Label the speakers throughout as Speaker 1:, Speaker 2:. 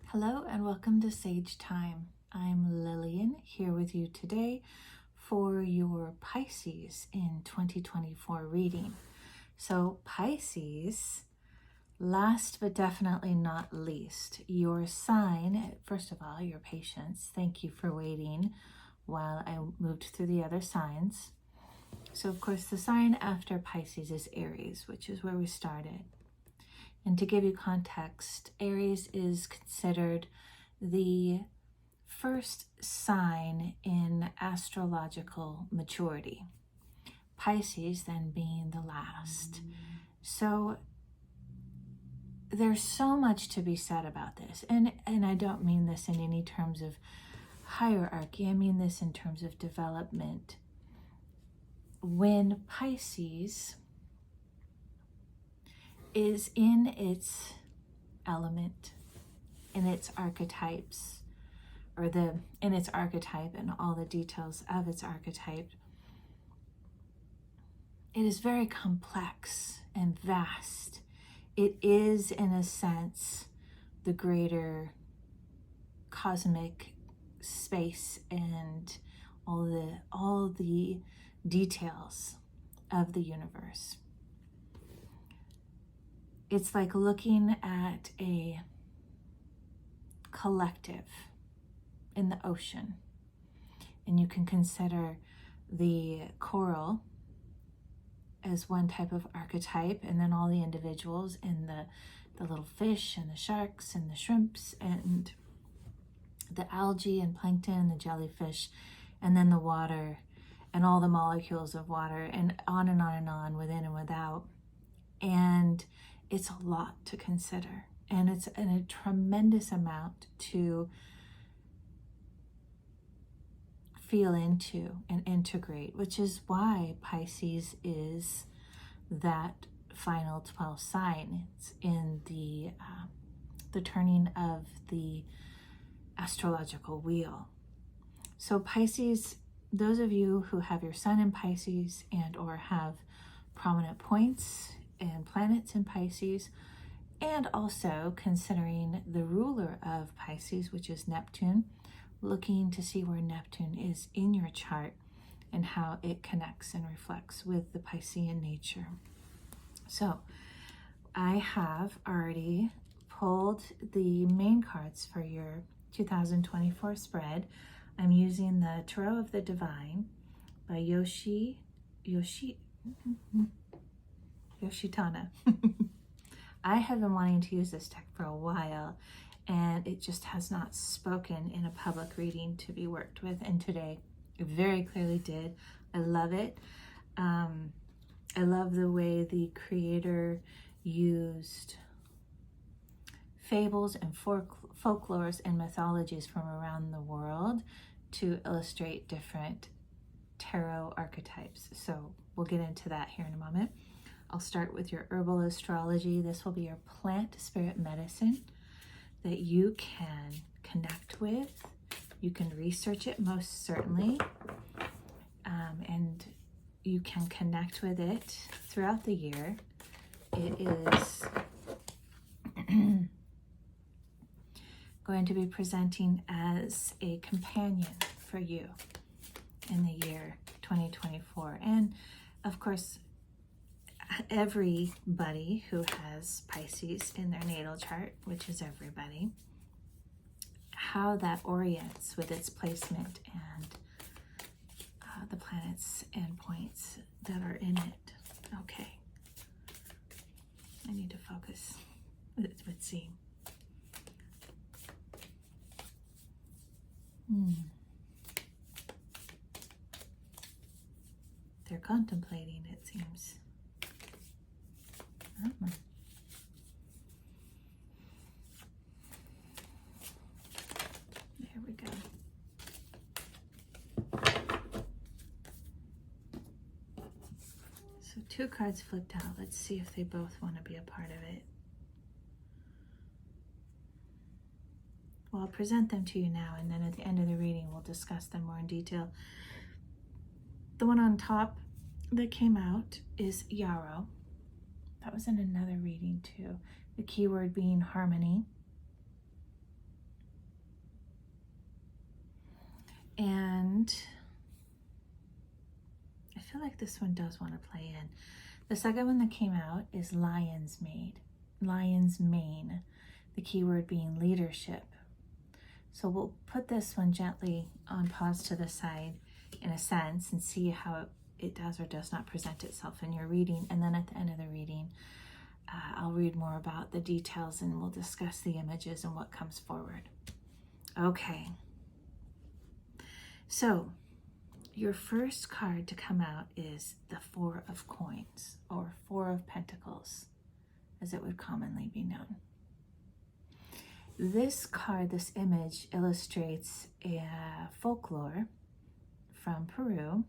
Speaker 1: Hello and welcome to Sage Thyme. I'm Lillian here with you today for your Pisces in 2024 reading. So Pisces, last but definitely not least, your sign, first of all, your patience. Thank you for waiting while I moved through the other signs. So of course the sign after Pisces is Aries, which is where we started. And to give you context, Aries is considered the first sign in astrological maturity, Pisces then being the last. So there's so much to be said about this. And I don't mean this in any terms of hierarchy. I mean this in terms of development. When Pisces is in its element, in its archetypes, or in its archetype and all the details of its archetype, it is very complex and vast. It is, in a sense, the greater cosmic space and all the details of the universe. It's like looking at a collective in the ocean, and you can consider the coral as one type of archetype, and then all the individuals in the little fish and the sharks and the shrimps and the algae and plankton and the jellyfish, and then the water and all the molecules of water, and on and on and on, within and without. And it's a lot to consider, and it's a tremendous amount to feel into and integrate, which is why Pisces is that final 12th sign. It's in the turning of the astrological wheel. So Pisces, those of you who have your sun in Pisces and or have prominent points and planets in Pisces, and also considering the ruler of Pisces, which is Neptune, looking to see where Neptune is in your chart and how it connects and reflects with the Piscean nature. So I have already pulled the main cards for your 2024 spread. I'm using the Tarot of the Divine by Yoshitani. I have been wanting to use this deck for a while, and it just has not spoken in a public reading to be worked with, and today it very clearly did. I love it. I love the way the creator used fables and folklores and mythologies from around the world to illustrate different tarot archetypes. So we'll get into that here in a moment. I'll start with your herbal astrology. This will be your plant spirit medicine that you can connect with. You can research it most certainly, and you can connect with it throughout the year. It is going to be presenting as a companion for you in the year 2024. And of course, everybody who has Pisces in their natal chart, which is everybody, how that orients with its placement and the planets and points that are in it. Okay, I need to focus. Let's see. They're contemplating, it seems. There we go. So 2 cards flipped out. Let's see if they both want to be a part of it. Well, I'll present them to you now, and then at the end of the reading, we'll discuss them more in detail. The one on top that came out is Yarrow. That was in another reading too. The keyword being harmony. And I feel like this one does want to play in. The second one that came out is Lion's Mane, the keyword being leadership. So we'll put this one gently on pause to the side in a sense and see how it does or does not present itself in your reading. And then at the end of the reading, I'll read more about the details and we'll discuss the images and what comes forward. Okay. So your first card to come out is the Four of Coins, or Four of Pentacles, as it would commonly be known. This card, this image, illustrates a folklore from Peru,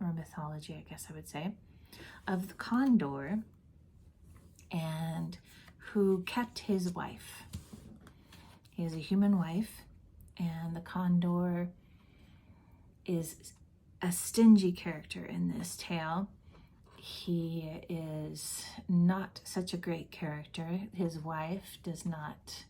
Speaker 1: or mythology, I guess I would say, of the condor and who kept his wife. He has a human wife, and the condor is a stingy character in this tale. He is not such a great character. His wife does not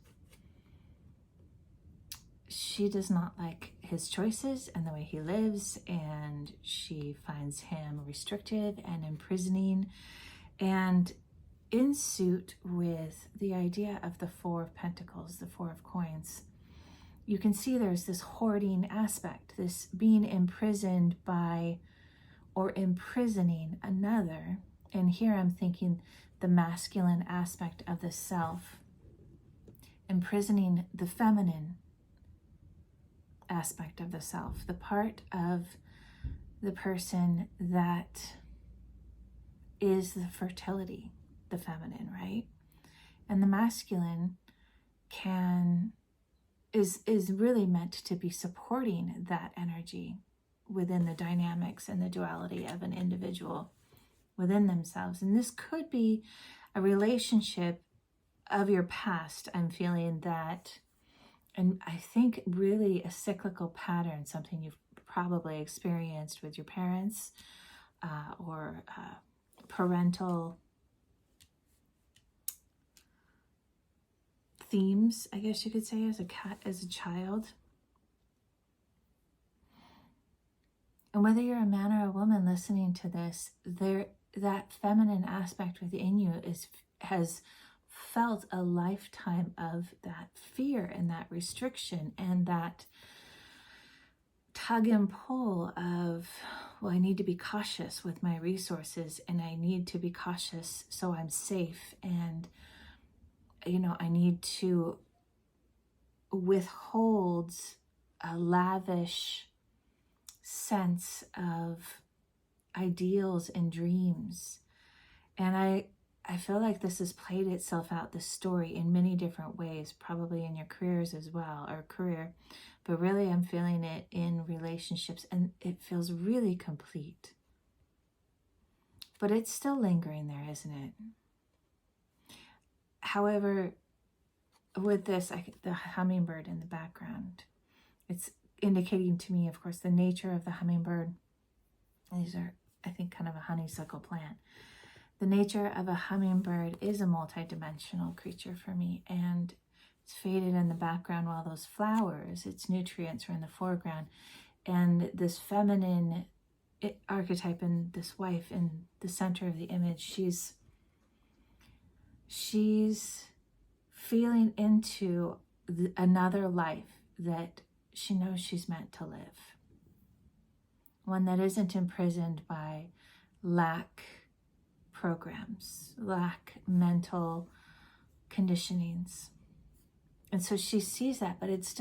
Speaker 1: like his choices and the way he lives, and she finds him restrictive and imprisoning. And in suit with the idea of the Four of Pentacles, the Four of Coins, you can see there's this hoarding aspect, this being imprisoned by or imprisoning another. And here I'm thinking the masculine aspect of the self, imprisoning the feminine aspect of the self, the part of the person that is the fertility, the feminine, right? And the masculine is really meant to be supporting that energy within the dynamics and the duality of an individual within themselves. And this could be a relationship of your past. I'm feeling that, and I think really a cyclical pattern, something you've probably experienced with your parents or parental themes, I guess you could say, as a child. And whether you're a man or a woman listening to this, that feminine aspect within you has felt a lifetime of that fear and that restriction and that tug and pull of, well, I need to be cautious with my resources, and I need to be cautious so I'm safe, and I need to withhold a lavish sense of ideals and dreams. And I feel like this has played itself out, this story, in many different ways, probably in your careers as well, or career, but really I'm feeling it in relationships, and it feels really complete. But it's still lingering there, isn't it? However, with this, the hummingbird in the background, it's indicating to me, of course, the nature of the hummingbird. These are, I think, kind of a honeysuckle plant. The nature of a hummingbird is a multidimensional creature for me, and it's faded in the background while those flowers, its nutrients, are in the foreground. And this feminine archetype and this wife in the center of the image, she's feeling into another life that she knows she's meant to live. One that isn't imprisoned by lack programs, lack mental conditionings. And so she sees that, but it's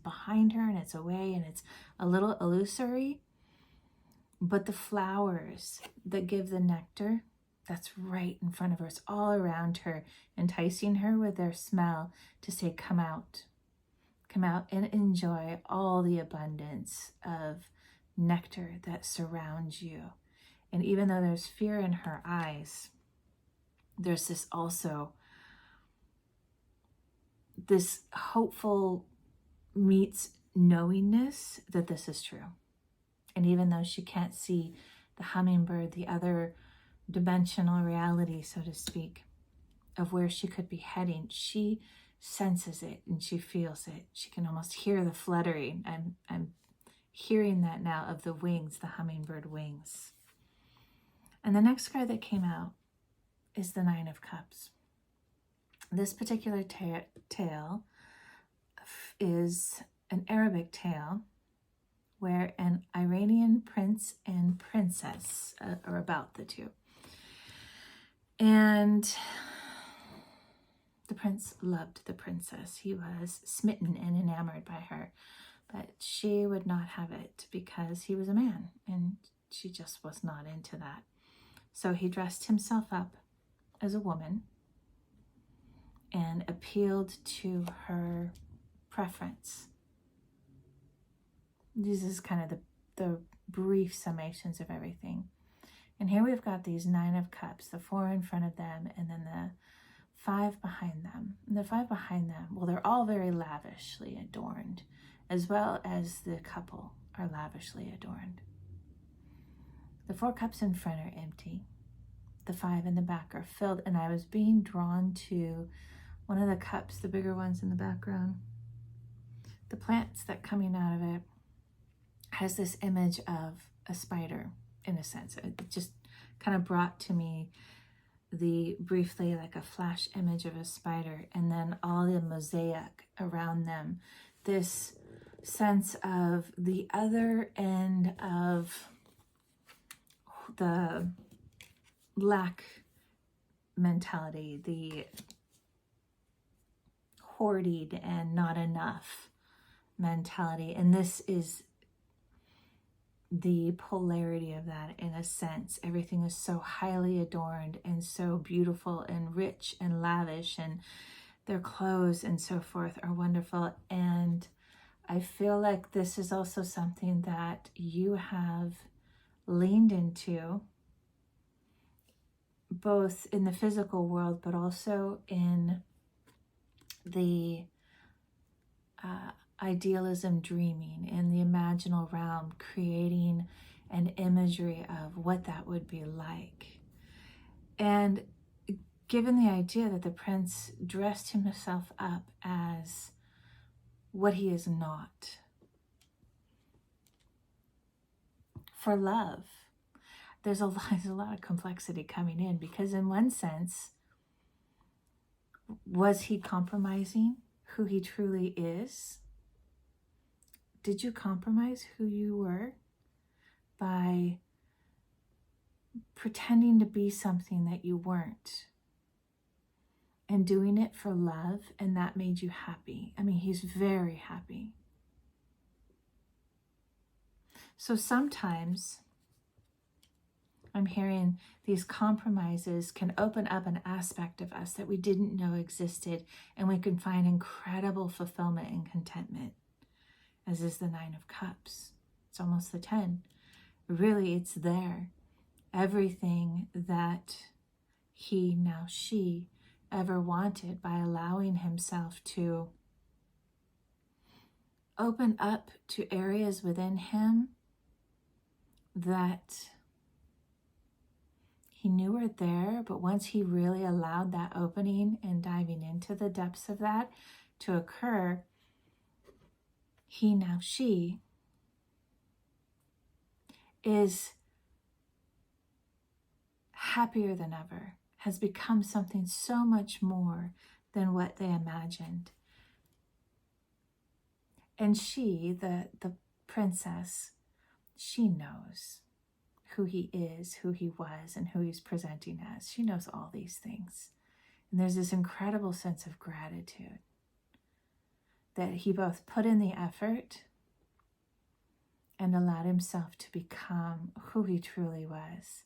Speaker 1: behind her and it's away and it's a little illusory. But the flowers that give the nectar, that's right in front of her. It's all around her, enticing her with their smell to say, come out and enjoy all the abundance of nectar that surrounds you. And even though there's fear in her eyes, there's this hopeful meets knowingness that this is true. And even though she can't see the hummingbird, the other dimensional reality, so to speak, of where she could be heading, she senses it and she feels it. She can almost hear the fluttering. I'm hearing that now of the wings, the hummingbird wings. And the next card that came out is the Nine of Cups. This particular tale is an Arabic tale where an Iranian prince and princess are about the two. And the prince loved the princess. He was smitten and enamored by her, but she would not have it because he was a man and she just was not into that. So he dressed himself up as a woman and appealed to her preference. This is kind of the brief summations of everything. And here we've got these Nine of Cups, the 4 in front of them, and then the 5 behind them. And the 5 behind them, well, they're all very lavishly adorned, as well as the couple are lavishly adorned. The 4 cups in front are empty. The 5 in the back are filled, and I was being drawn to one of the cups, the bigger ones in the background. The plants that coming out of it has this image of a spider, in a sense. It just kind of brought to me briefly like a flash image of a spider, and then all the mosaic around them. This sense of the other end of the lack mentality, the hoarded and not enough mentality. And this is the polarity of that in a sense. Everything is so highly adorned and so beautiful and rich and lavish, and their clothes and so forth are wonderful. And I feel like this is also something that you have leaned into, both in the physical world, but also in the idealism, dreaming in the imaginal realm, creating an imagery of what that would be like. And given the idea that the prince dressed himself up as what he is not, for love, there's a lot of complexity coming in, because in one sense, was he compromising who he truly is? Did you compromise who you were by pretending to be something that you weren't and doing it for love, and that made you happy? I mean, he's very happy. So sometimes I'm hearing these compromises can open up an aspect of us that we didn't know existed, and we can find incredible fulfillment and contentment, as is the Nine of Cups. It's almost the 10. Really, it's there. Everything that he, now she, ever wanted, by allowing himself to open up to areas within him that he knew were there, but once he really allowed that opening and diving into the depths of that to occur, he, now she, is happier than ever, has become something so much more than what they imagined. And she, the princess, she knows who he is, who he was, and who he's presenting as. She knows all these things. And there's this incredible sense of gratitude that he both put in the effort and allowed himself to become who he truly was.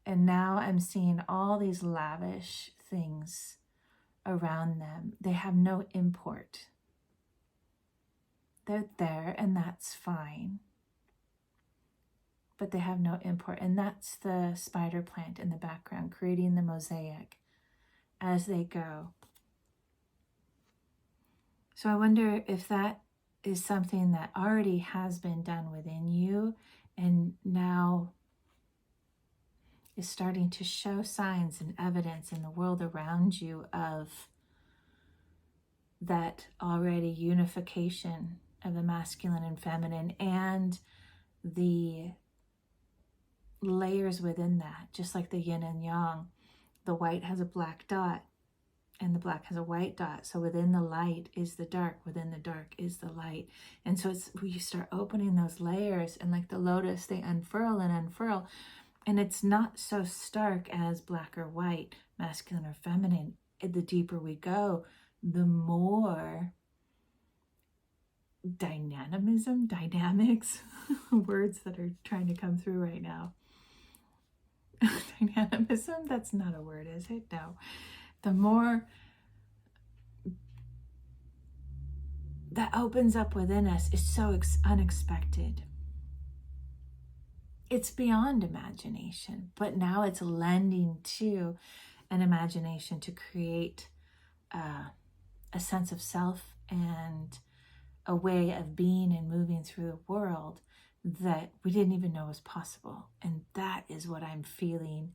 Speaker 1: And now I'm seeing all these lavish things around them. They have no import. They're there, and that's fine. But they have no import. And that's the spider plant in the background, creating the mosaic as they go. So I wonder if that is something that already has been done within you, and now is starting to show signs and evidence in the world around you of that already unification of the masculine and feminine, and the layers within that, just like the yin and yang. The white has a black dot and the black has a white dot. So within the light is the dark, within the dark is the light. And so it's when you start opening those layers, and like the lotus, they unfurl and unfurl. And it's not so stark as black or white, masculine or feminine. The deeper we go, the more dynamics, words that are trying to come through right now. Dynamism, that's not a word, is it? No. The more that opens up within us is so unexpected. It's beyond imagination, but now it's lending to an imagination to create a sense of self and a way of being and moving through the world that we didn't even know was possible. And that is what I'm feeling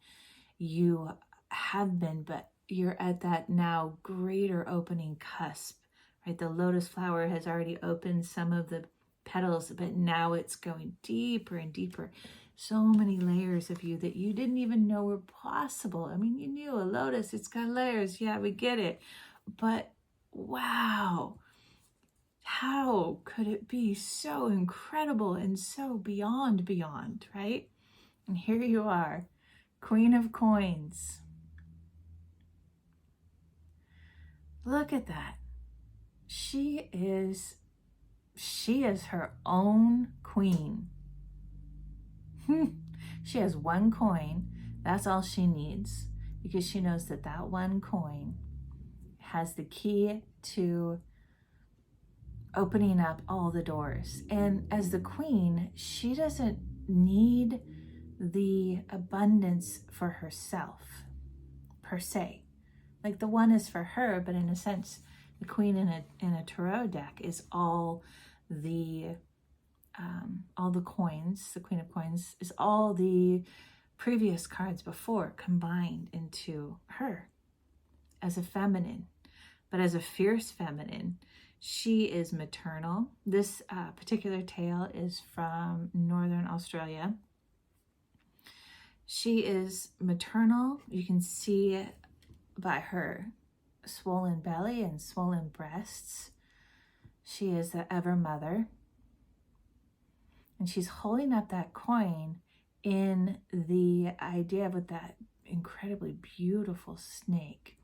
Speaker 1: you have been, but you're at that now greater opening cusp, right? The lotus flower has already opened some of the petals, but now it's going deeper and deeper. So many layers of you that you didn't even know were possible. I mean, you knew a lotus, it's got layers. Yeah, we get it. But wow, how could it be so incredible and so beyond, right? And here you are, Queen of Coins. Look at that. She is her own queen. She has one coin. That's all she needs, because she knows that that one coin has the key to opening up all the doors. And as the queen, she doesn't need the abundance for herself per se. Like the one is for her, but in a sense, the queen in a tarot deck is all the coins. The Queen of Coins is all the previous cards before combined into her as a feminine. But as a fierce feminine, she is maternal. This particular tale is from Northern Australia. She is maternal. You can see it by her swollen belly and swollen breasts. She is the ever mother. And she's holding up that coin in the idea with that incredibly beautiful snake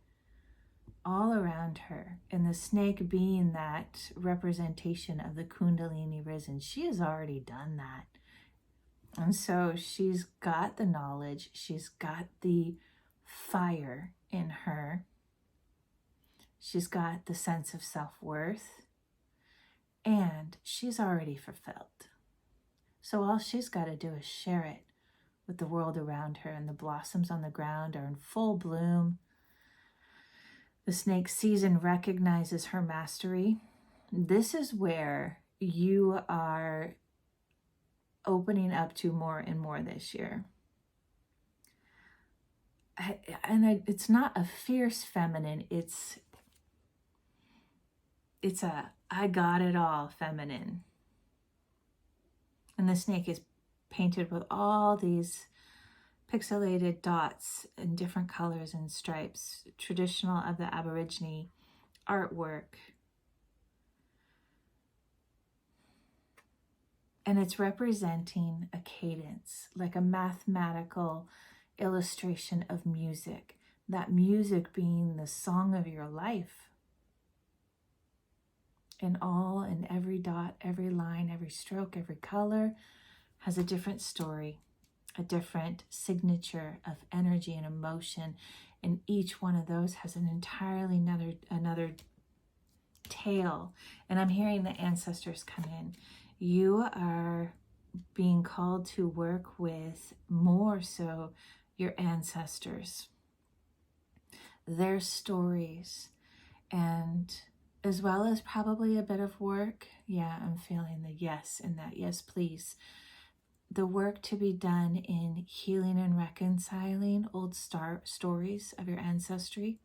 Speaker 1: all around her, and the snake being that representation of the Kundalini risen. She has already done that. And so she's got the knowledge, she's got the fire in her, she's got the sense of self-worth, and she's already fulfilled. So all she's got to do is share it with the world around her, and the blossoms on the ground are in full bloom. The snake sees and recognizes her mastery. This is where you are opening up to more and more this year. It's not a fierce feminine. It's a I got it all feminine. And the snake is painted with all these pixelated dots in different colors and stripes, traditional of the Aborigine artwork. And it's representing a cadence, like a mathematical illustration of music, that music being the song of your life. And all and every dot, every line, every stroke, every color has a different story, a different signature of energy and emotion. And each one of those has an entirely another tale. And I'm hearing the ancestors come in. You are being called to work with more so your ancestors, their stories, and as well as probably a bit of work. Yeah, I'm feeling the yes in that. Yes, please. The work to be done in healing and reconciling old stories of your ancestry.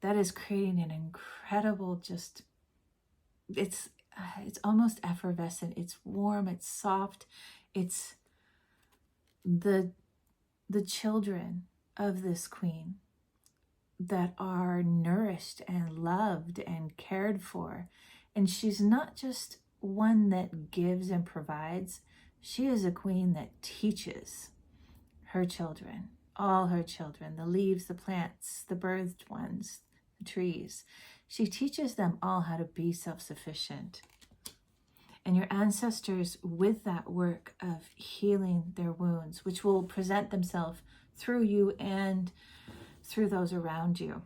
Speaker 1: That is creating an incredible, it's almost effervescent. It's warm, it's soft. It's the children of this queen that are nourished and loved and cared for. And she's not just one that gives and provides. She is a queen that teaches her children, all her children, the leaves, the plants, the birthed ones, the trees. She teaches them all how to be self-sufficient. And your ancestors, with that work of healing their wounds, which will present themselves through you and through those around you,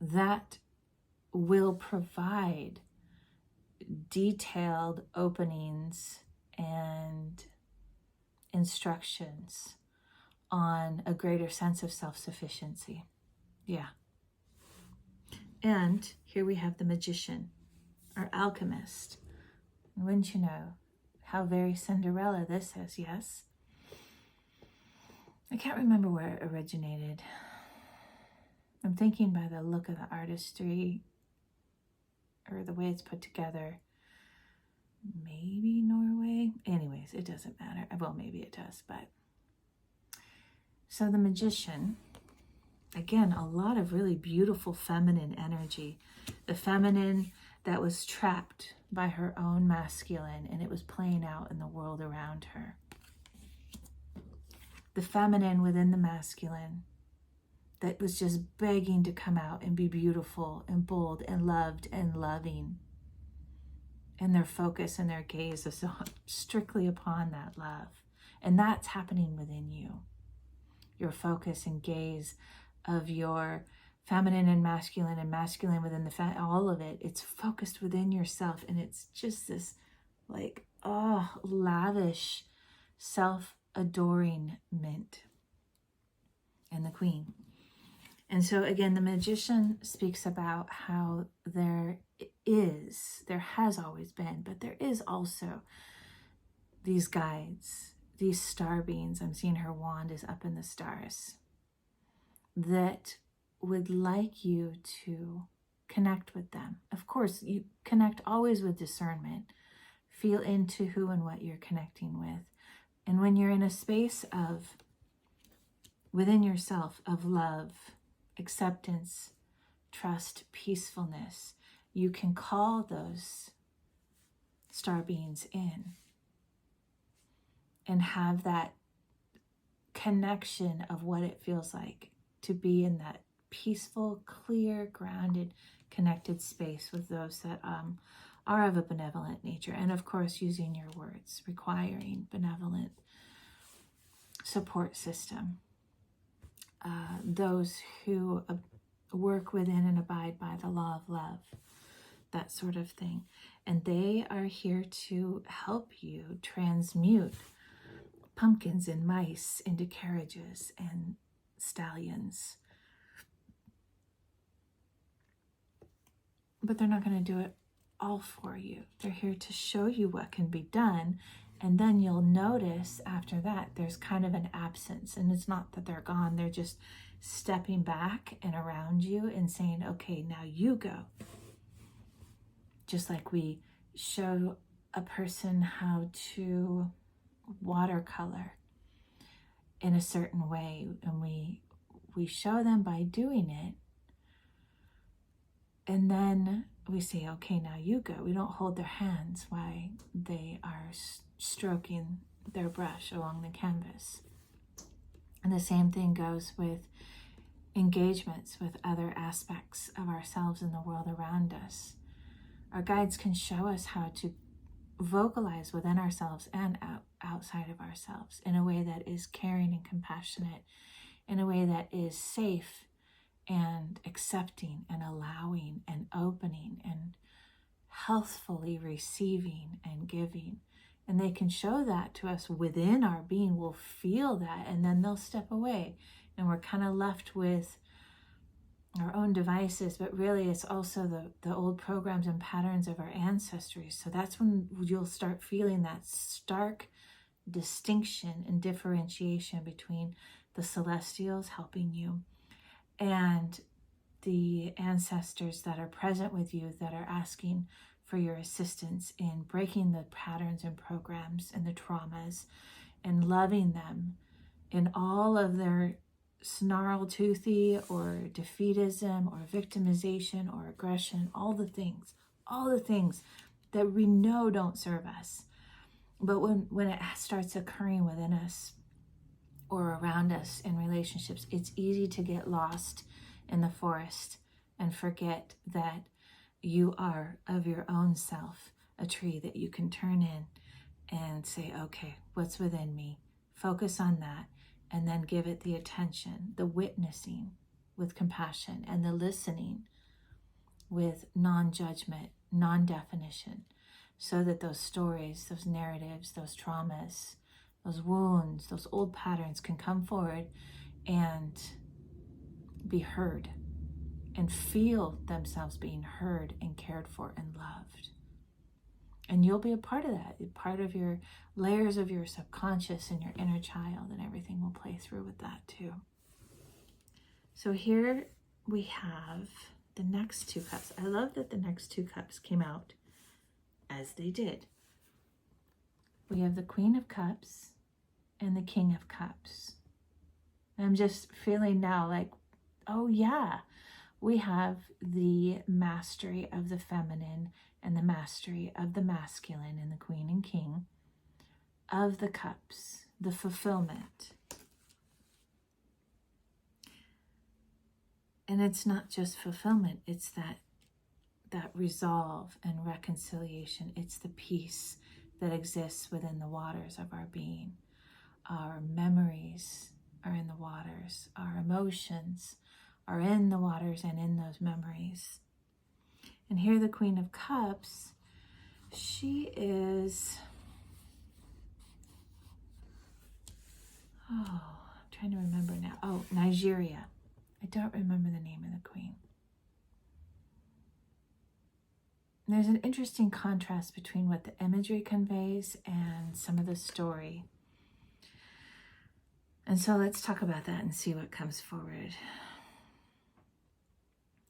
Speaker 1: that will provide detailed openings and instructions on a greater sense of self-sufficiency. Yeah. And here we have the magician, or alchemist. And wouldn't you know how very Cinderella this is, yes? I can't remember where it originated. I'm thinking by the look of the artistry or the way it's put together, maybe Norway. Anyways, it doesn't matter. Well, maybe it does, but. So the magician, again, a lot of really beautiful feminine energy. The feminine that was trapped by her own masculine, and it was playing out in the world around her. The feminine within the masculine that was just begging to come out and be beautiful and bold and loved and loving. And their focus and their gaze is strictly upon that love. And that's happening within you. Your focus and gaze of your feminine and masculine within the all of it, it's focused within yourself. And it's just this like, lavish, self-adoring mint. And the queen. And so again, the magician speaks about how there has always been, but there is also these guides, these star beings. I'm seeing her wand is up in the stars, that would like you to connect with them. Of course, you connect always with discernment. Feel into who and what you're connecting with. And when you're in a space of, within yourself, of love, acceptance, trust, peacefulness, you can call those star beings in and have that connection of what it feels like to be in that peaceful, clear, grounded, connected space with those that are of a benevolent nature. And of course, using your words, requiring benevolent support system. Those who work within and abide by the law of love, that sort of thing. And they are here to help you transmute pumpkins and mice into carriages and stallions. But they're not going to do it all for you. They're here to show you what can be done. And then you'll notice after that, there's kind of an absence. And it's not that they're gone. They're just stepping back and around you and saying, okay, now you go. Just like we show a person how to watercolor in a certain way. And we show them by doing it. And then we say, okay, now you go. We don't hold their hands while they are stroking their brush along the canvas. And the same thing goes with engagements with other aspects of ourselves in the world around us. Our guides can show us how to vocalize within ourselves and outside of ourselves in a way that is caring and compassionate, in a way that is safe and accepting and allowing and opening and healthfully receiving and giving. And they can show that to us within our being. We'll feel that, and then they'll step away. And we're kind of left with our own devices, but really it's also the old programs and patterns of our ancestry. So that's when you'll start feeling that stark distinction and differentiation between the celestials helping you and the ancestors that are present with you that are asking for your assistance in breaking the patterns and programs and the traumas and loving them in all of their snarl-toothy or defeatism or victimization or aggression, all the things that we know don't serve us. But when it starts occurring within us or around us in relationships, it's easy to get lost in the forest and forget that you are of your own self a tree that you can turn in and say, okay, what's within me? Focus on that, and then give it the attention, the witnessing with compassion, and the listening with non-judgment, non-definition, so that those stories, those narratives, those traumas, those wounds, those old patterns can come forward and be heard and feel themselves being heard and cared for and loved. And you'll be a part of that, part of your layers of your subconscious and your inner child, and everything will play through with that too. So here we have the next two cups. I love that the next two cups came out as they did. We have the Queen of Cups and the King of Cups. I'm just feeling now like, oh yeah, we have the mastery of the feminine and the mastery of the masculine in the Queen and King of the Cups, the fulfillment. And it's not just fulfillment, it's that resolve and reconciliation. It's the peace that exists within the waters of our being. Our memories are in the waters. Our emotions are in the waters and in those memories. And here the Queen of Cups, she is, I'm trying to remember now. Oh, Nigeria. I don't remember the name of the queen. There's an interesting contrast between what the imagery conveys and some of the story. And so let's talk about that and see what comes forward.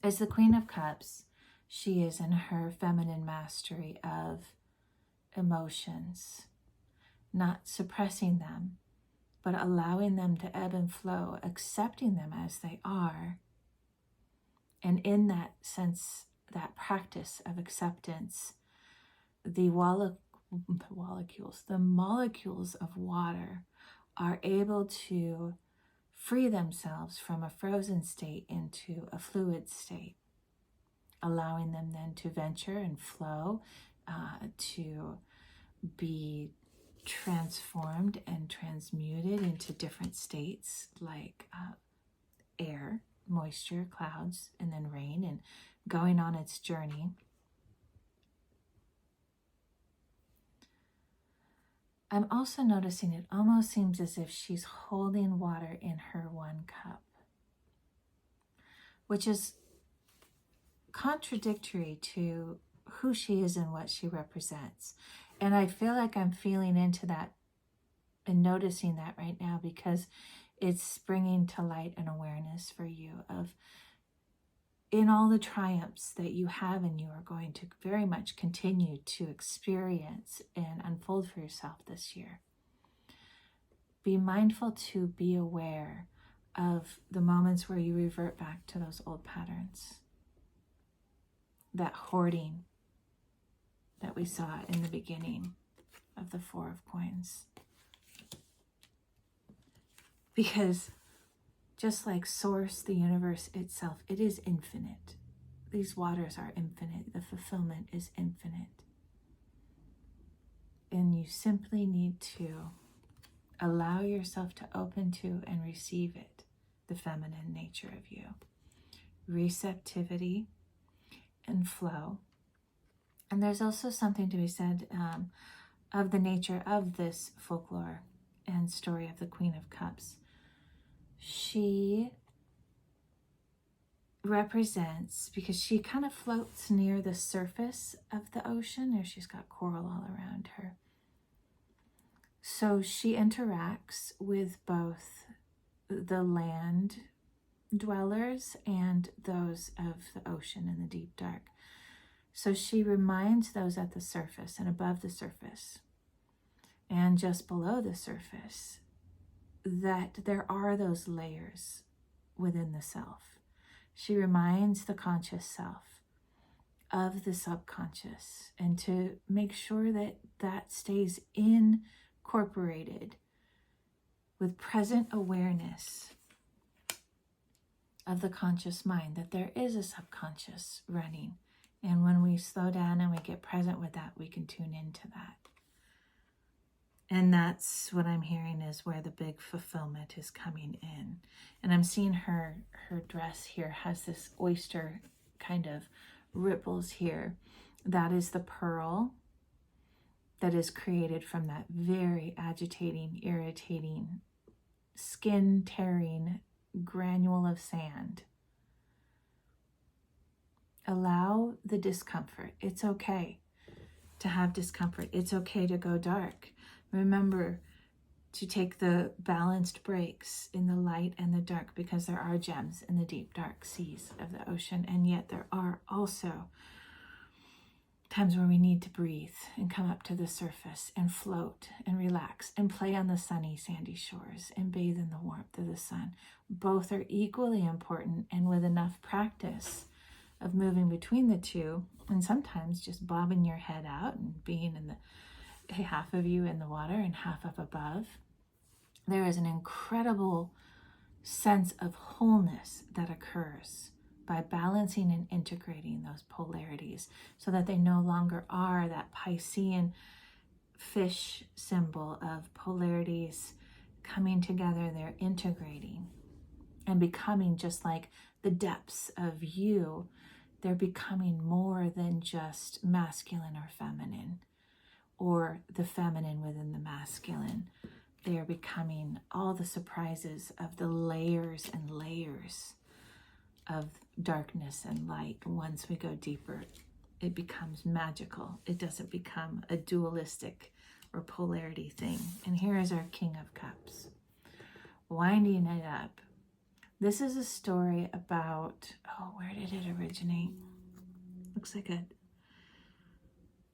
Speaker 1: As the Queen of Cups, she is in her feminine mastery of emotions, not suppressing them, but allowing them to ebb and flow, accepting them as they are. And in that sense, that practice of acceptance, the molecules of water are able to free themselves from a frozen state into a fluid state, allowing them then to venture and flow, to be transformed and transmuted into different states like air, moisture, clouds, and then rain, and going on its journey. I'm also noticing it almost seems as if she's holding water in her one cup, which is contradictory to who she is and what she represents. And I feel like I'm feeling into that and noticing that right now, because it's bringing to light an awareness for you of, in all the triumphs that you have and you are going to very much continue to experience and unfold for yourself this year. Be mindful to be aware of the moments where you revert back to those old patterns. That hoarding that we saw in the beginning of the Four of Coins. Because just like Source, the universe itself, it is infinite. These waters are infinite. The fulfillment is infinite. And you simply need to allow yourself to open to and receive it, the feminine nature of you. Receptivity and flow. And there's also something to be said of the nature of this folklore and story of the Queen of Cups. She represents, because she kind of floats near the surface of the ocean, there she's got coral all around her. So she interacts with both the land, dwellers and those of the ocean and the deep dark. So she reminds those at the surface and above the surface and just below the surface that there are those layers within the self. She reminds the conscious self of the subconscious, and to make sure that that stays incorporated with present awareness of the conscious mind, that there is a subconscious running. And when we slow down and we get present with that, we can tune into that. And that's what I'm hearing is where the big fulfillment is coming in. And I'm seeing her dress here has this oyster kind of ripples here. That is the pearl that is created from that very agitating, irritating, skin tearing granule of sand. Allow the discomfort. It's okay to have discomfort. It's okay to go dark. Remember to take the balanced breaks in the light and the dark, because there are gems in the deep dark seas of the ocean, and yet there are also times where we need to breathe and come up to the surface and float and relax and play on the sunny sandy shores and bathe in the warmth of the sun. Both are equally important, and with enough practice of moving between the two, and sometimes just bobbing your head out and being in the half of you in the water and half up above, there is an incredible sense of wholeness that occurs by balancing and integrating those polarities, so that they no longer are that Piscean fish symbol of polarities coming together. They're integrating and becoming just like the depths of you. They're becoming more than just masculine or feminine, or the feminine within the masculine. They are becoming all the surprises of the layers and layers of darkness and light. Once we go deeper, it becomes magical. It doesn't become a dualistic or polarity thing. And here is our King of Cups, winding it up. This is a story about, where did it originate? Looks like a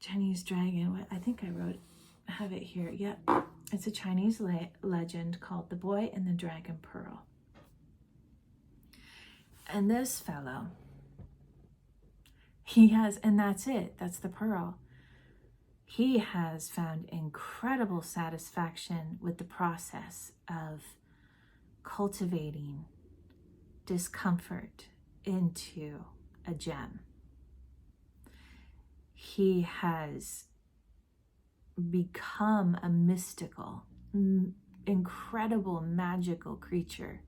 Speaker 1: Chinese dragon. I think I have it here. Yep, it's a Chinese legend called The Boy and the Dragon Pearl. And this fellow, he has, and that's it, that's the pearl. He has found incredible satisfaction with the process of cultivating discomfort into a gem. He has become a mystical, incredible, magical creature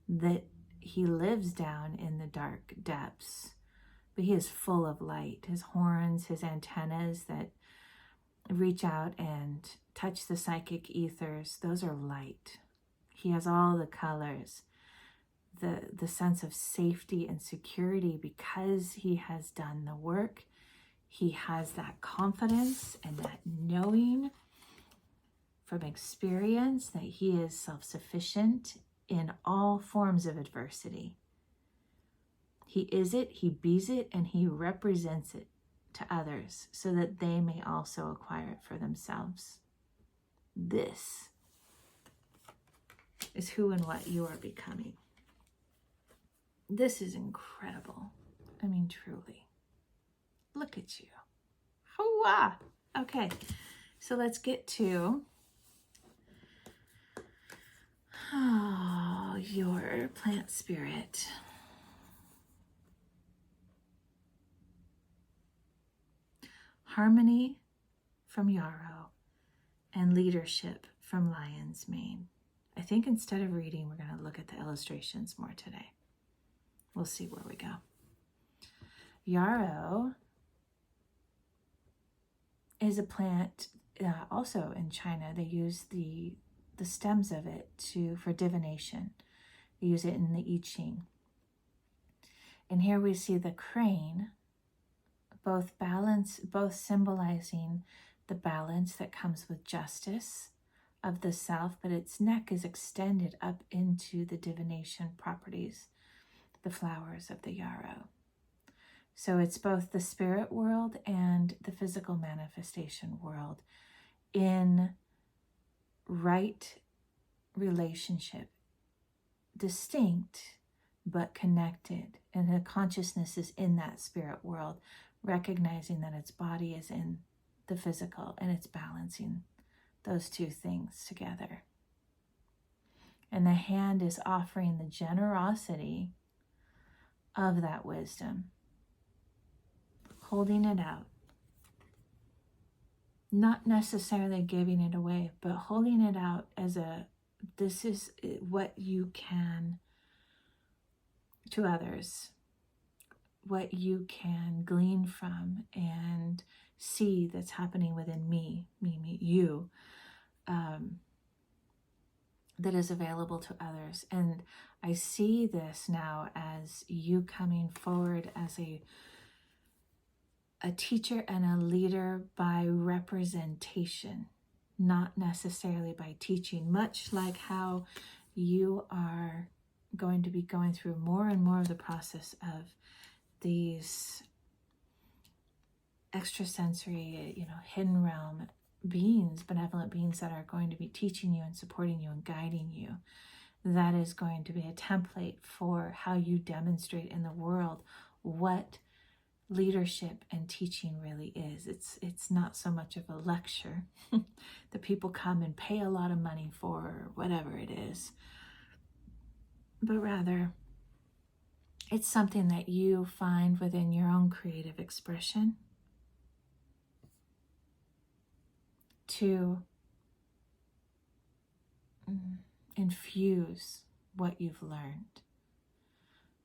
Speaker 1: that he lives down in the dark depths, but he is full of light. His horns, his antennas that reach out and touch the psychic ethers, those are light. He has all the colors, the sense of safety and security because he has done the work. He has that confidence and that knowing from experience that he is self-sufficient in all forms of adversity. He is it, he bees it, and he represents it to others so that they may also acquire it for themselves. This is who and what you are becoming. This is incredible. I mean, truly. Look at you. Hoo-ah! Okay, so let's get to your plant spirit. Harmony from Yarrow and leadership from Lion's Mane. I think instead of reading, we're going to look at the illustrations more today. We'll see where we go. Yarrow is a plant also in China. They use the stems of it for divination. They use it in the I Ching. And here we see the crane, both symbolizing the balance that comes with justice of the self, but its neck is extended up into the divination properties the flowers of the yarrow. So it's both the spirit world and the physical manifestation world in right relationship, distinct but connected. And the consciousness is in that spirit world, recognizing that its body is in the physical, and it's balancing those two things together. And the hand is offering the generosity of that wisdom, holding it out, not necessarily giving it away, but holding it out as this is what you can to others, what you can glean from and see that's happening within you, that is available to others. And I see this now as you coming forward as a teacher and a leader by representation, not necessarily by teaching, much like how you are going to be going through more and more of the process of these extrasensory, hidden realm beings, benevolent beings that are going to be teaching you and supporting you and guiding you. That is going to be a template for how you demonstrate in the world what leadership and teaching really is. It's not so much of a lecture that people come and pay a lot of money for, or whatever it is, but rather it's something that you find within your own creative expression to infuse what you've learned.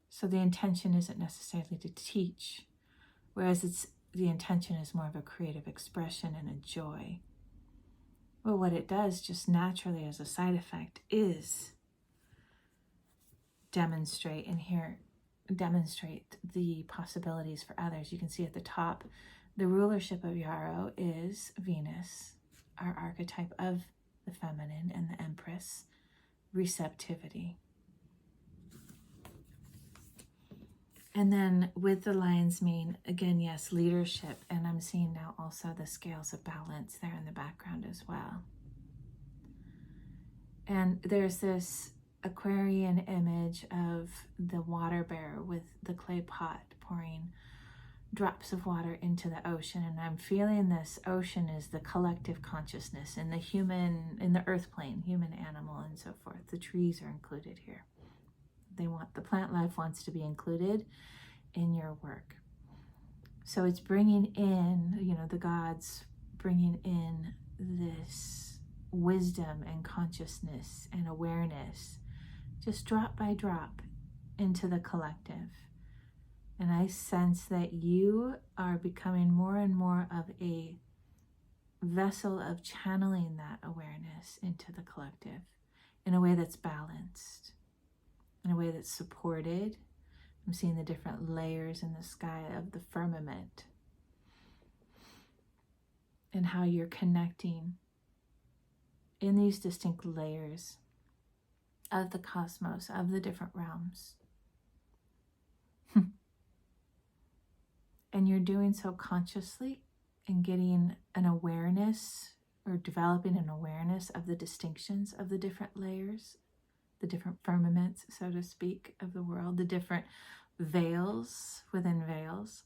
Speaker 1: So the intention isn't necessarily to teach, whereas the intention is more of a creative expression and a joy. Well, what it does just naturally as a side effect is demonstrate the possibilities for others. You can see at the top, the rulership of Yarrow is Venus, our archetype of the feminine, and the Empress, receptivity. And then with the lion's mane, again, yes, leadership. And I'm seeing now also the scales of balance there in the background as well. And there's this Aquarian image of the water bearer with the clay pot pouring drops of water into the ocean. And I'm feeling this ocean is the collective consciousness in the earth plane, human, animal, and so forth. The trees are included here. The plant life wants to be included in your work. So it's bringing in, the gods bringing in this wisdom and consciousness and awareness, just drop by drop into the collective. And I sense that you are becoming more and more of a vessel of channeling that awareness into the collective in a way that's balanced, in a way that's supported. I'm seeing the different layers in the sky of the firmament and how you're connecting in these distinct layers of the cosmos, of the different realms. And you're doing so consciously and getting an awareness or developing an awareness of the distinctions of the different layers, the different firmaments, so to speak, of the world, the different veils within veils.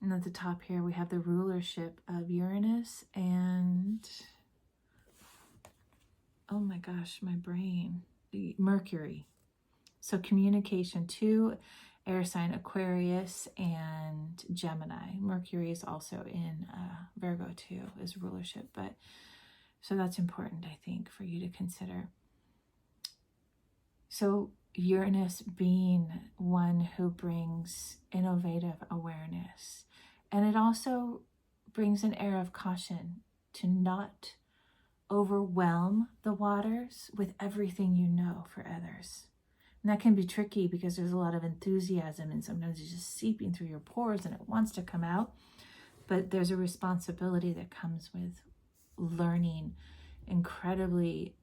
Speaker 1: And at the top here, we have the rulership of Uranus and, oh my gosh, my brain, Mercury. So communication to air sign Aquarius and Gemini. Mercury is also in Virgo too, is rulership. But so that's important, I think, for you to consider. So Uranus being one who brings innovative awareness. And it also brings an air of caution to not overwhelm the waters with everything you know for others. And that can be tricky because there's a lot of enthusiasm and sometimes it's just seeping through your pores and it wants to come out. But there's a responsibility that comes with learning incredibly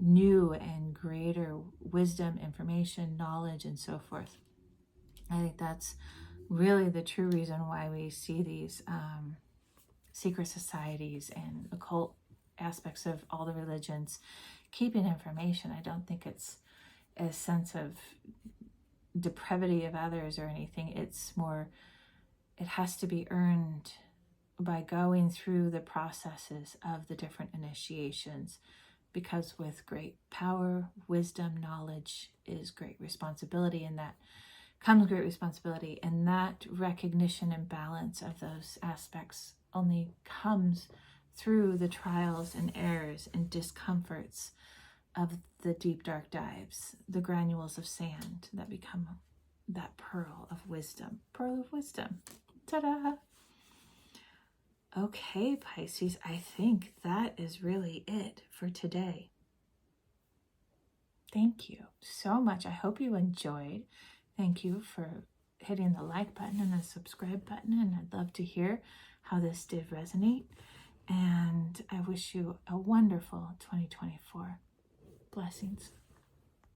Speaker 1: new and greater wisdom, information, knowledge, and so forth. I think that's really the true reason why we see these secret societies and occult aspects of all the religions keeping information. I don't think it's a sense of depravity of others or anything. It's more, it has to be earned by going through the processes of the different initiations, because with great power, wisdom, knowledge is great responsibility, and that comes great responsibility, and that recognition and balance of those aspects only comes through the trials and errors and discomforts of the deep dark dives, the granules of sand that become that pearl of wisdom. Pearl of wisdom. Ta-da! Okay, Pisces, I think that is really it for today. Thank you so much. I hope you enjoyed. Thank you for hitting the like button and the subscribe button, and I'd love to hear how this did resonate. And I wish you a wonderful 2024. Blessings.